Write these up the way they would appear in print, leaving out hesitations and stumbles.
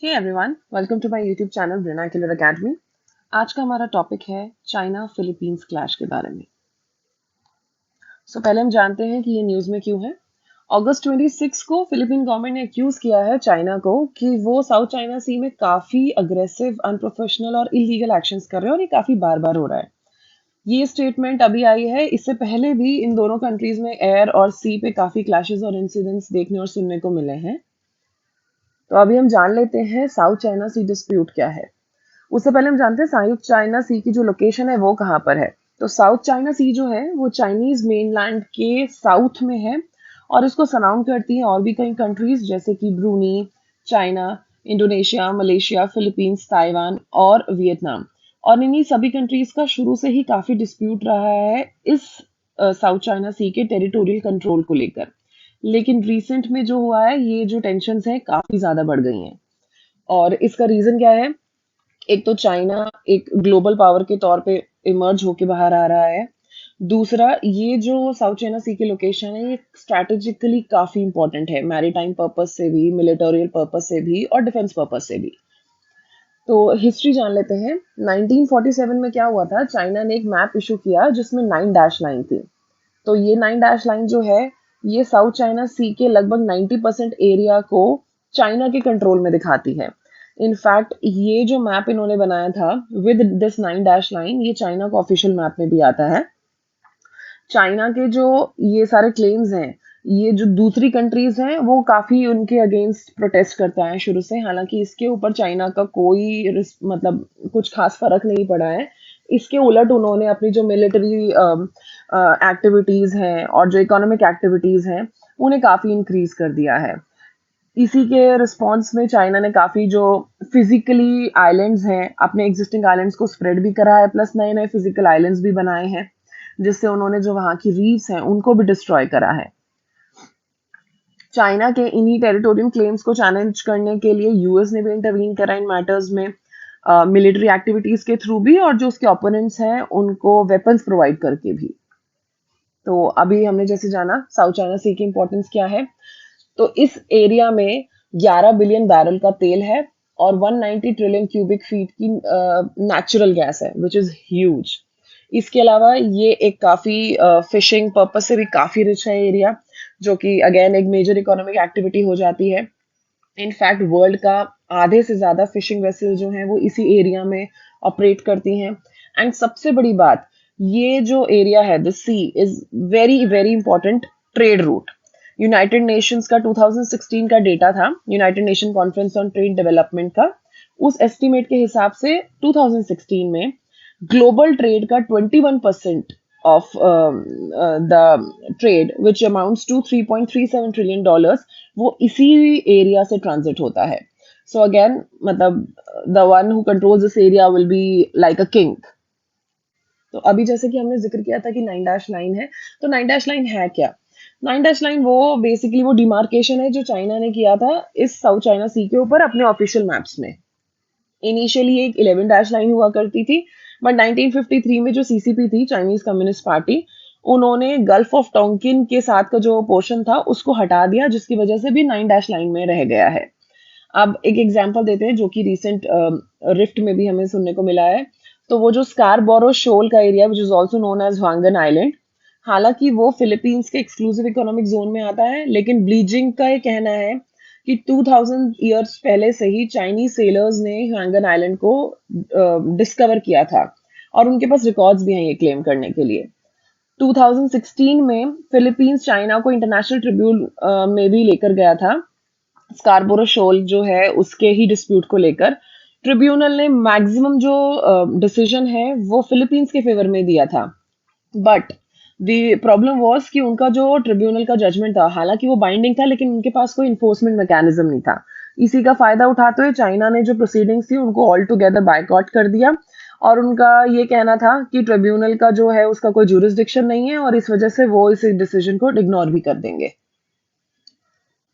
Hey everyone, welcome to my YouTube channel vernacular academy. आज का हमारा टॉपिक है चाइना फिलीपींस क्लैश के बारे में। पहले हम जानते हैं कि ये न्यूज़ में क्यों है। अगस्त 26 को फिलीपीन गवर्नमेंट ने एक्यूज किया है चाइना को कि वो साउथ चाइना सी में काफ़ी अग्रेसिव, अनप्रोफेशनल और इलीगल एक्शंस कर रहे हैं और ये काफ़ी बार बार हो रहा है। ये स्टेटमेंट अभी आई है, इससे पहले भी इन दोनों कंट्रीज में एयर और सी पे काफ़ी क्लैशेस और इंसिडेंट्स देखने और सुनने को मिले हैं। तो अभी हम जान लेते हैं साउथ चाइना सी डिस्प्यूट क्या है। उससे पहले हम जानते हैं संयुक्त चाइना सी की जो लोकेशन है वो कहाँ पर है। तो साउथ चाइना सी जो है वो चाइनीज मेनलैंड के साउथ में है और इसको सराउंड करती है और भी कई कंट्रीज जैसे कि Bruny, China, Indonesia, Malaysia, Philippines, Taiwan और वियतनाम। और इन्हीं सभी कंट्रीज का शुरू से ही काफी डिस्प्यूट रहा है इस साउथ चाइना सी के टेरिटोरियल कंट्रोल को लेकर। लेकिन रिसेंट में जो हुआ है, ये जो टेंशन्स हैं काफी ज्यादा बढ़ गई हैं। और इसका रीजन क्या है? एक तो चाइना एक ग्लोबल पावर के तौर पे इमर्ज होके बाहर आ रहा है। दूसरा, ये जो साउथ चाइना सी की लोकेशन है ये स्ट्रैटेजिकली काफी इंपॉर्टेंट है, मैरीटाइम पर्पस से भी, मिलिटोरियल पर्पस से भी और डिफेंस पर्पस से भी। तो हिस्ट्री जान लेते हैं। 1947 में क्या हुआ था, चाइना ने एक मैप इशू किया जिसमें 9 डैश लाइन थी। तो ये 9 डैश लाइन जो है ये साउथ चाइना सी के लगभग 90% एरिया को चाइना के कंट्रोल में दिखाती है। इनफैक्ट ये जो मैप इन्होंने बनाया था विद दिस 9 डैश लाइन, ये चाइना का ऑफिशियल मैप में भी आता है। चाइना के जो ये सारे क्लेम्स हैं, ये जो दूसरी कंट्रीज हैं वो काफी उनके अगेंस्ट प्रोटेस्ट करता है शुरू से। हालांकि इसके ऊपर चाइना का कोई मतलब कुछ खास फर्क नहीं पड़ा है। इसके उलट उन्होंने अपनी जो मिलिट्री एक्टिविटीज हैं और जो इकोनॉमिक एक्टिविटीज हैं उन्हें काफी इंक्रीज कर दिया है। इसी के रिस्पॉन्स में चाइना ने काफी जो फिजिकली आइलैंड्स हैं अपने एग्जिस्टिंग आइलैंड्स को स्प्रेड भी करा है, प्लस नए नए फिजिकल आइलैंड्स भी बनाए हैं, जिससे उन्होंने जो वहां की रीफ्स हैं उनको भी डिस्ट्रॉय करा है। चाइना के इन्हीं टेरिटोरियल क्लेम्स को चैलेंज करने के लिए यूएस ने भी इंटरवीन करा इन मैटर्स में, मिलिट्री एक्टिविटीज के थ्रू भी और जो उसके ओपोनेंट्स हैं उनको वेपन्स प्रोवाइड करके भी। तो अभी हमने जैसे जाना साउथ चाइना सी की इंपॉर्टेंस क्या है। तो इस एरिया में 11 बिलियन बैरल का तेल है और 190 ट्रिलियन क्यूबिक फीट की नेचुरल गैस है, विच इज ह्यूज। इसके अलावा ये एक काफी फिशिंग पर्पस से भी काफी रिच है एरिया, जो कि अगेन एक मेजर इकोनॉमिक एक्टिविटी हो जाती है। इनफैक्ट वर्ल्ड का आधे से ज्यादा फिशिंग वेसल जो हैं वो इसी एरिया में ऑपरेट करती हैं। एंड सबसे बड़ी बात, ये जो एरिया है the sea is very very important trade route. United Nations का 2016 का डेटा था, United Nation conference on trade development का। उस एस्टिमेट के हिसाब से 2016 में ग्लोबल ट्रेड का 21% of the trade which amounts to $3.37 trillion वो इसी एरिया से ट्रांजिट होता है। सो अगेन मतलब the one who controls this area will be like a king. तो अभी जैसे कि हमने जिक्र किया था कि 9 डैश लाइन है, तो 9 डैश लाइन है क्या? 9 डैश लाइन वो बेसिकली वो डिमार्केशन है जो चाइना ने किया था इस साउथ चाइना सी के ऊपर अपने ऑफिशियल मैप्स में। इनिशियली एक 11 डैश लाइन हुआ करती थी, बट 1953 में जो सीसीपी थी, चाइनीज कम्युनिस्ट पार्टी, उन्होंने गल्फ ऑफ टोंकिन के साथ का जो पोर्शन था उसको हटा दिया, जिसकी वजह से भी 9 डैश लाइन में रह गया है। अब एक एग्जांपल देते हैं जो कि रिसेंट रिफ्ट में भी हमें सुनने को मिला है। तो वो जो स्कारबोरो शोल का area which is also known as Huangyan island, हालांकि वो फिलीपींस के एक्सक्लूसिव इकोनॉमिक जोन में आता है, लेकिन ब्लीजिंग का ये कहना है कि 2000 ईयर्स पहले से ही चाइनीज सेलर्स ने ह्वांगन आइलैंड को डिस्कवर किया था और उनके पास रिकॉर्ड्स भी हैं ये क्लेम करने के लिए। 2016 में फिलीपींस चाइना को इंटरनेशनल ट्रिब्यूनल में भी लेकर गया था स्कारबोरो शोल जो है उसके ही डिस्प्यूट को लेकर। ट्रिब्यूनल ने मैक्सिमम जो डिसीजन है वो फिलीपींस के फेवर में दिया था, बट द प्रॉब्लम वाज कि उनका जो ट्रिब्यूनल का जजमेंट था, हालांकि वो बाइंडिंग था, लेकिन उनके पास कोई इन्फोर्समेंट मैकेनिज्म नहीं था। इसी का फायदा उठाते हुए चाइना ने जो प्रोसीडिंग्स थी उनको ऑल टुगेदर बायकॉट कर दिया और उनका ये कहना था कि ट्रिब्यूनल का जो है उसका कोई जुरिस्डिक्शन नहीं है और इस वजह से वो इस डिसीजन को इग्नोर भी कर देंगे।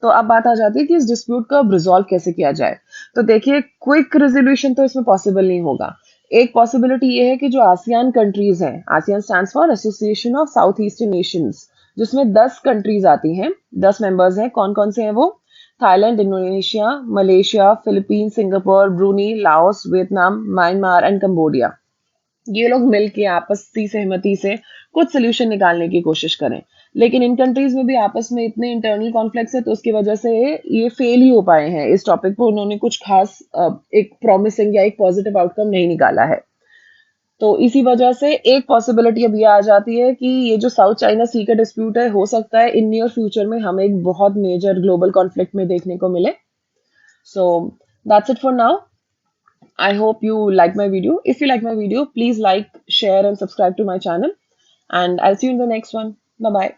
तो अब बात आ जाती है कि इस डिस्प्यूट को अब रिजॉल्व कैसे किया जाए। तो देखिए, क्विक रेजोल्यूशन तो इसमें पॉसिबल नहीं होगा। एक पॉसिबिलिटी ये है कि जो आसियान कंट्रीज हैं, ASEAN stands for association of south eastern Nations, जिसमें 10 कंट्रीज आती हैं, 10 मेंबर्स हैं। कौन कौन से हैं वो? Thailand, Indonesia, Malaysia, Philippines, Singapore, Brunei, Laos, Vietnam, Myanmar and Cambodia. ये लोग मिलके आपसी सहमति से कुछ सोल्यूशन निकालने की कोशिश करें। लेकिन इन कंट्रीज में भी आपस में इतने इंटरनल कॉन्फ्लिक्ट्स है, तो उसकी वजह से ये फेल ही हो पाए हैं। इस टॉपिक पर उन्होंने कुछ खास एक प्रॉमिसिंग या एक पॉजिटिव आउटकम नहीं निकाला है। तो इसी वजह से एक पॉसिबिलिटी अब ये आ जाती है कि ये जो साउथ चाइना सी का डिस्प्यूट है, हो सकता है इन नियर फ्यूचर में हमें एक बहुत मेजर ग्लोबल कॉन्फ्लिक्ट में देखने को मिले। So that's it for now. I hope you like my video. If you like my video, please like, share, and subscribe to my channel. And I'll see you in the next one. Bye bye.